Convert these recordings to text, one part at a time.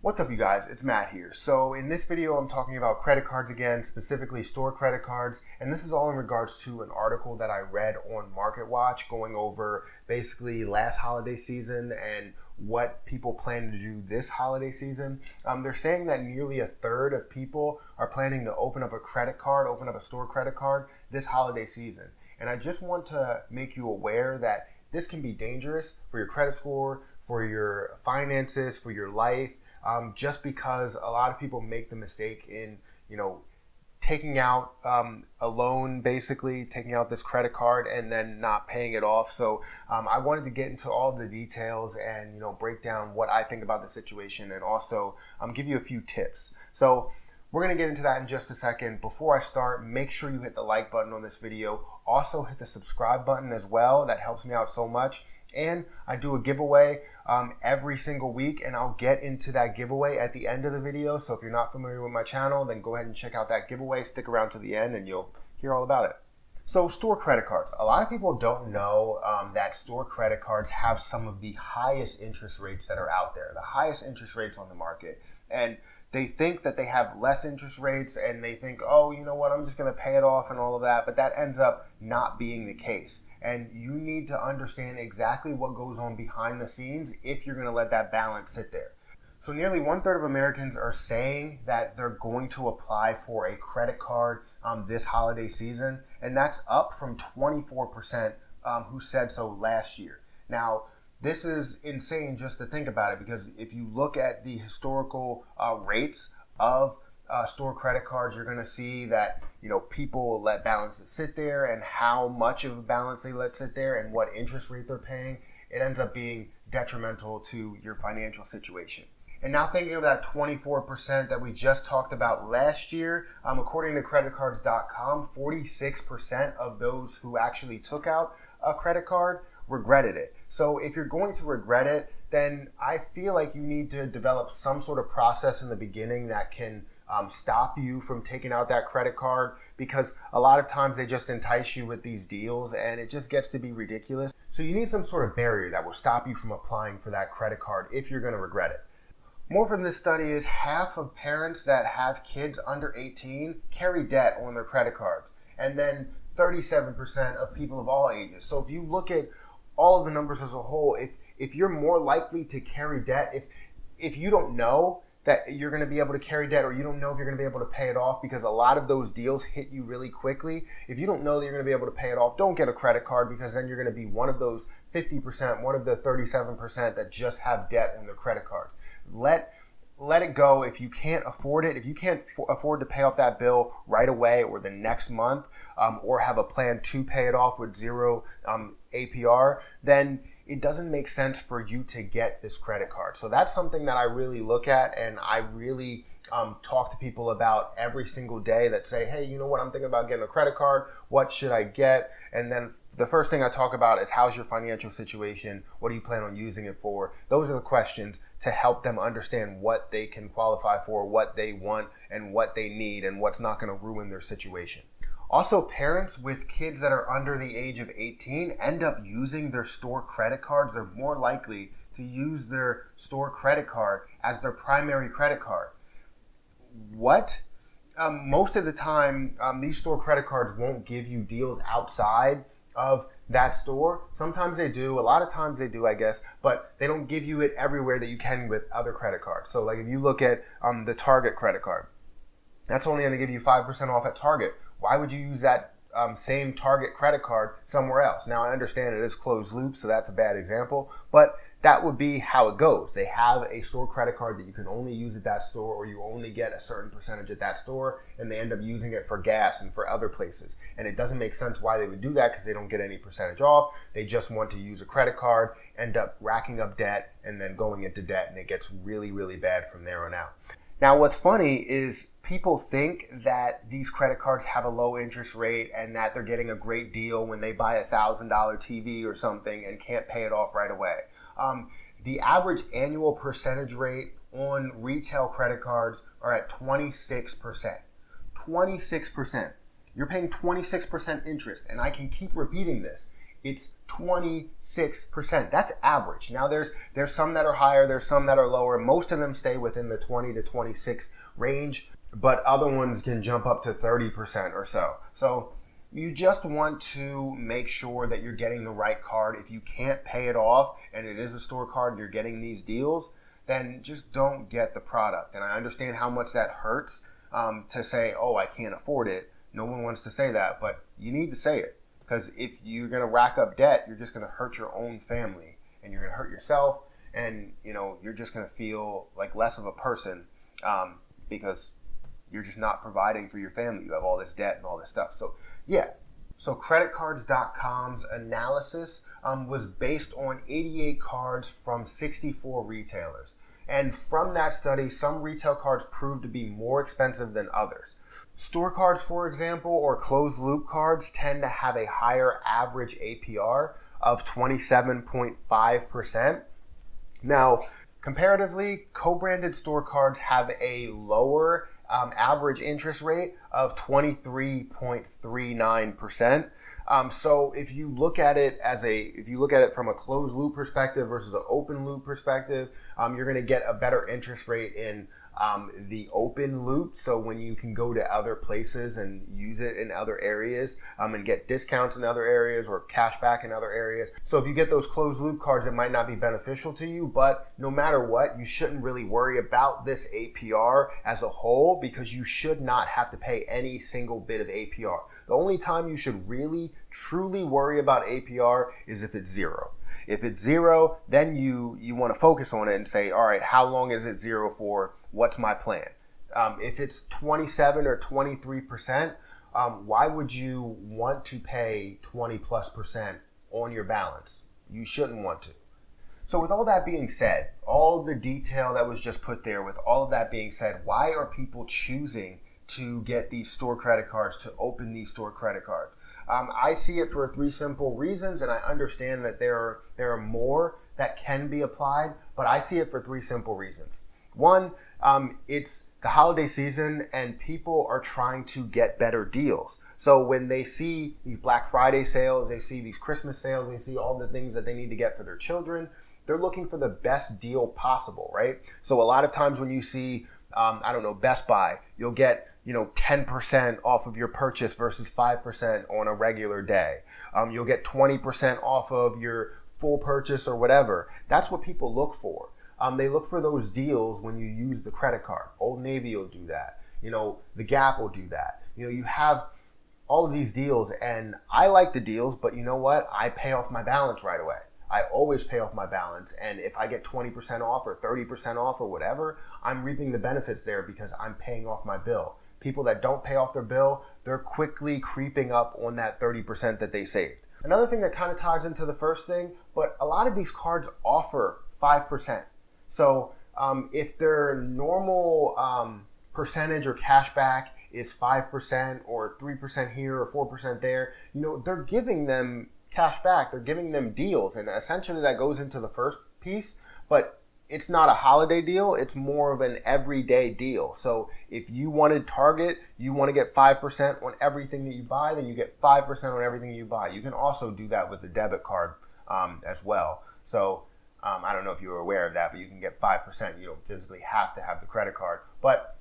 What's up, you guys? It's Matt here. So in this video, I'm talking about credit cards again, specifically store credit cards. And this is all in regards to an article that I read on MarketWatch going over basically last holiday season and what people plan to do this holiday season. They're saying that nearly a third of people are planning to open up a credit card, open up a store credit card this holiday season. And I just want to make you aware that this can be dangerous for your credit score, for your finances, for your life. Just because a lot of people make the mistake in, taking out a loan, basically taking out this credit card and then not paying it off. So I wanted to get into all the details and, break down what I think about the situation and also give you a few tips. So we're going to get into that in just a second. Before I start, make sure you hit the like button on this video. Also hit the subscribe button as well. That helps me out so much. And I do a giveaway every single week, and I'll get into that giveaway at the end of the video. So if you're not familiar with my channel, then go ahead and check out that giveaway. Stick around to the end and you'll hear all about it. So store credit cards. A lot of people don't know that store credit cards have some of the highest interest rates that are out there, the highest interest rates on the market. And they think that they have less interest rates and they think, oh, you know what, I'm just going to pay it off and all of that. But that ends up not being the case. And you need to understand exactly what goes on behind the scenes if you're going to let that balance sit there. So nearly 1/3 of Americans are saying that they're going to apply for a credit card this holiday season. And that's up from 24% who said so last year. Now, this is insane just to think about it, because if you look at the historical rates of store credit cards, you're going to see that people let balances sit there, and how much of a balance they let sit there and what interest rate they're paying. It ends up being detrimental to your financial situation. And now thinking of that 24% that we just talked about last year, according to creditcards.com, 46% of those who actually took out a credit card regretted it. So if you're going to regret it, then I feel like you need to develop some sort of process in the beginning that can stop you from taking out that credit card, because a lot of times they just entice you with these deals and it just gets to be ridiculous. So you need some sort of barrier that will stop you from applying for that credit card if you're going to regret it. More from this study is half of parents that have kids under 18 carry debt on their credit cards, and then 37% of people of all ages. So if you look at all of the numbers as a whole, if you're more likely to carry debt, if you don't know that you're going to be able to carry debt, or you don't know if you're going to be able to pay it off, because a lot of those deals hit you really quickly. If you don't know that you're going to be able to pay it off, don't get a credit card, because then you're going to be one of those 50%, one of the 37% that just have debt on their credit cards. Let it go if you can't afford it. If you can't afford to pay off that bill right away or the next month, or have a plan to pay it off with zero APR, then it doesn't make sense for you to get this credit card. So that's something that I really look at, and I really talk to people about every single day that say, hey, you know what, I'm thinking about getting a credit card. What should I get? And then the first thing I talk about is, how's your financial situation? What do you plan on using it for? Those are the questions to help them understand what they can qualify for, what they want, and what they need, and what's not going to ruin their situation. Also, parents with kids that are under the age of 18 end up using their store credit cards. They're more likely to use their store credit card as their primary credit card. What? Most of the time, these store credit cards won't give you deals outside of that store. Sometimes they do. A lot of times they do, I guess, but they don't give you it everywhere that you can with other credit cards. So like if you look at the Target credit card, that's only going to give you 5% off at Target. Why would you use that same Target credit card somewhere else? Now, I understand it is closed loop, so that's a bad example, but that would be how it goes. They have a store credit card that you can only use at that store, or you only get a certain percentage at that store, and they end up using it for gas and for other places. And it doesn't make sense why they would do that, because they don't get any percentage off. They just want to use a credit card, end up racking up debt, and then going into debt, and it gets really, really bad from there on out. Now, what's funny is people think that these credit cards have a low interest rate and that they're getting a great deal when they buy a $1,000 TV or something and can't pay it off right away. The average annual percentage rate on retail credit cards are at 26%. 26%. You're paying 26% interest, and I can keep repeating this. It's 26%. That's average. Now there's some that are higher, there's some that are lower. Most of them stay within the 20 to 26 range, but other ones can jump up to 30% or so. So you just want to make sure that you're getting the right card. If you can't pay it off and it is a store card and you're getting these deals, then just don't get the product. And I understand how much that hurts to say, oh, I can't afford it. No one wants to say that, but you need to say it. Because if you're going to rack up debt, you're just going to hurt your own family and you're going to hurt yourself, and you're just going to feel like less of a person because you're just not providing for your family. You have all this debt and all this stuff. So yeah. So creditcards.com's analysis was based on 88 cards from 64 retailers. And from that study, some retail cards proved to be more expensive than others. Store cards, for example, or closed loop cards tend to have a higher average APR of 27.5%. Now, comparatively, co-branded store cards have a lower average interest rate of 23.39%. So if you look at it from a closed loop perspective versus an open loop perspective, you're going to get a better interest rate in the open loop. So when you can go to other places and use it in other areas and get discounts in other areas or cash back in other areas. So if you get those closed loop cards, it might not be beneficial to you, but no matter what, you shouldn't really worry about this APR as a whole because you should not have to pay any single bit of APR. The only time you should really, truly worry about APR is if it's zero. If it's zero, then you want to focus on it and say, all right, how long is it zero for? What's my plan? If it's 27 or 23%, why would you want to pay 20+% on your balance? You shouldn't want to. So with all that being said, all the detail that was just put there, with all of that being said, why are people choosing to get these store credit cards, to open these store credit cards? I see it for 3 simple reasons, and I understand that there are more that can be applied, but I see it for 3 simple reasons. One, it's the holiday season and people are trying to get better deals. So when they see these Black Friday sales, they see these Christmas sales, they see all the things that they need to get for their children, they're looking for the best deal possible, right? So a lot of times when you see, Best Buy, you'll get 10% off of your purchase versus 5% on a regular day. You'll get 20% off of your full purchase or whatever. That's what people look for. They look for those deals when you use the credit card. Old Navy will do that. The Gap will do that. You have all of these deals, and I like the deals, but you know what? I pay off my balance right away. I always pay off my balance, and if I get 20% off or 30% off or whatever, I'm reaping the benefits there because I'm paying off my bill. People that don't pay off their bill, they're quickly creeping up on that 30% that they saved. Another thing that kind of ties into the first thing, but a lot of these cards offer 5%. So if their normal percentage or cash back is 5% or 3% here or 4% there, they're giving them cash back, they're giving them deals, and essentially that goes into the first piece, but it's not a holiday deal, it's more of an everyday deal. So if you wanted Target, you want to get 5% on everything that you buy, then you get 5% on everything you buy. You can also do that with a debit card as well. So I don't know if you were aware of that, but you can get 5%. You don't physically have to have the credit card. But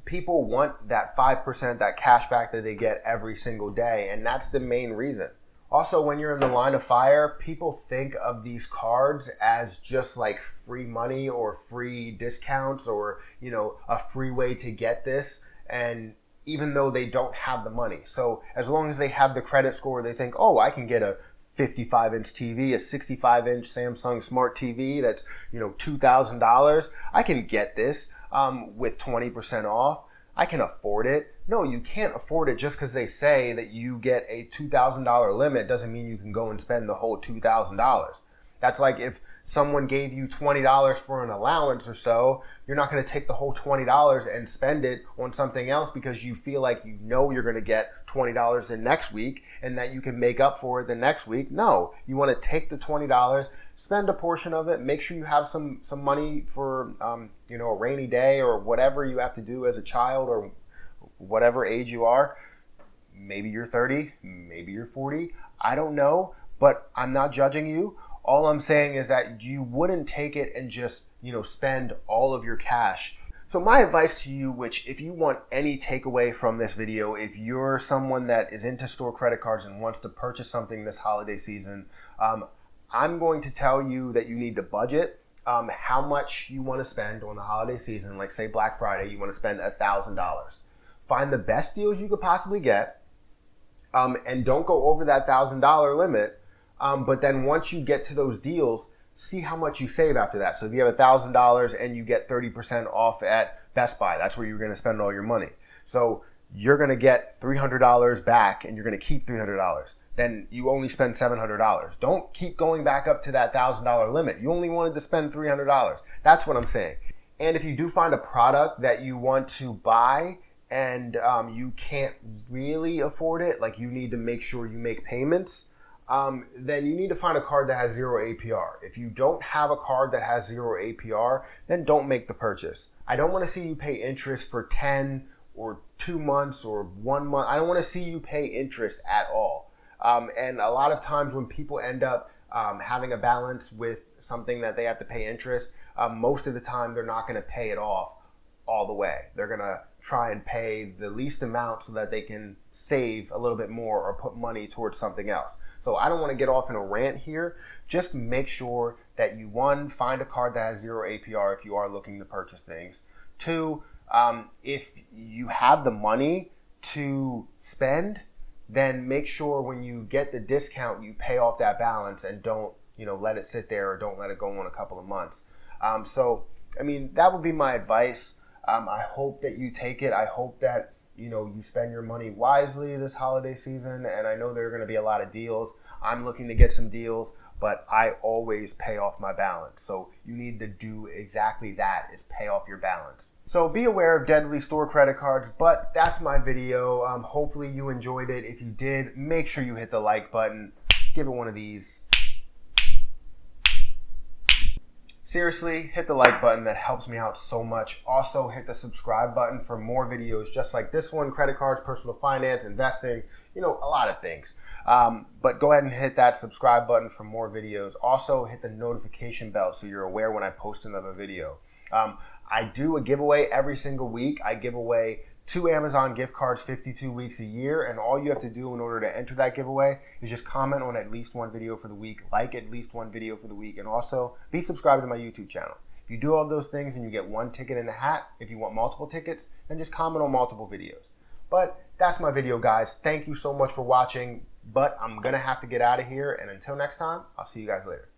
people want that 5%, that cash back that they get every single day, and that's the main reason. Also, when you're in the line of fire, people think of these cards as just like free money or free discounts or, a free way to get this. And even though they don't have the money. So as long as they have the credit score, they think, oh, I can get a 55-inch TV, a 65-inch Samsung Smart TV that's, $2,000. I can get this with 20% off. I can afford it. No, you can't afford it just because they say that you get a $2,000 limit doesn't mean you can go and spend the whole $2,000. That's like if someone gave you $20 for an allowance or so, you're not going to take the whole $20 and spend it on something else because you feel like you're going to get $20 the next week and that you can make up for it the next week. No, you want to take the $20, spend a portion of it, make sure you have some money for a rainy day or whatever you have to do as a child or whatever age you are. Maybe you're 30, maybe you're 40, I don't know. but I'm not judging you. All I'm saying is that you wouldn't take it and just, spend all of your cash. So my advice to you, which if you want any takeaway from this video, if you're someone that is into store credit cards and wants to purchase something this holiday season, I'm going to tell you that you need to budget how much you want to spend on the holiday season. Like say Black Friday, you want to spend $1,000. Find the best deals you could possibly get, and don't go over that $1,000 limit. But then once you get to those deals, see how much you save after that. So if you have $1,000 and you get 30% off at Best Buy, that's where you're going to spend all your money. So you're going to get $300 back and you're going to keep $300. Then you only spend $700. Don't keep going back up to that $1,000 limit. You only wanted to spend $300. That's what I'm saying. And if you do find a product that you want to buy and you can't really afford it, like you need to make sure you make payments, then you need to find a card that has 0 APR. If you don't have a card that has 0 APR, then don't make the purchase. I don't want to see you pay interest for 10 or 2 months or 1 month. I don't want to see you pay interest at all. And a lot of times when people end up having a balance with something that they have to pay interest, most of the time they're not going to pay it off all the way. They're going to try and pay the least amount so that they can save a little bit more or put money towards something else. So I don't want to get off in a rant here. Just make sure that you, one, find a card that has 0 APR if you are looking to purchase things. Two, if you have the money to spend, then make sure when you get the discount, you pay off that balance and don't, let it sit there or don't let it go on a couple of months. That would be my advice. I hope that you take it. I hope that, you spend your money wisely this holiday season. And I know there are going to be a lot of deals. I'm looking to get some deals, but I always pay off my balance. So you need to do exactly that, is pay off your balance. So be aware of deadly store credit cards, but that's my video. Hopefully you enjoyed it. If you did, make sure you hit the like button. Give it one of these. Seriously, hit the like button. That helps me out so much. Also, hit the subscribe button for more videos just like this one: credit cards, personal finance, investing, a lot of things. But go ahead and hit that subscribe button for more videos. Also, hit the notification bell so you're aware when I post another video. I do a giveaway every single week. I give away 2 Amazon gift cards 52 weeks a year, and all you have to do in order to enter that giveaway is just comment on at least one video for the week, like at least one video for the week, and also be subscribed to my YouTube channel. If you do all those things and you get 1 ticket in the hat, if you want multiple tickets, then just comment on multiple videos. But that's my video, guys. Thank you so much for watching, but I'm going to have to get out of here, and until next time, I'll see you guys later.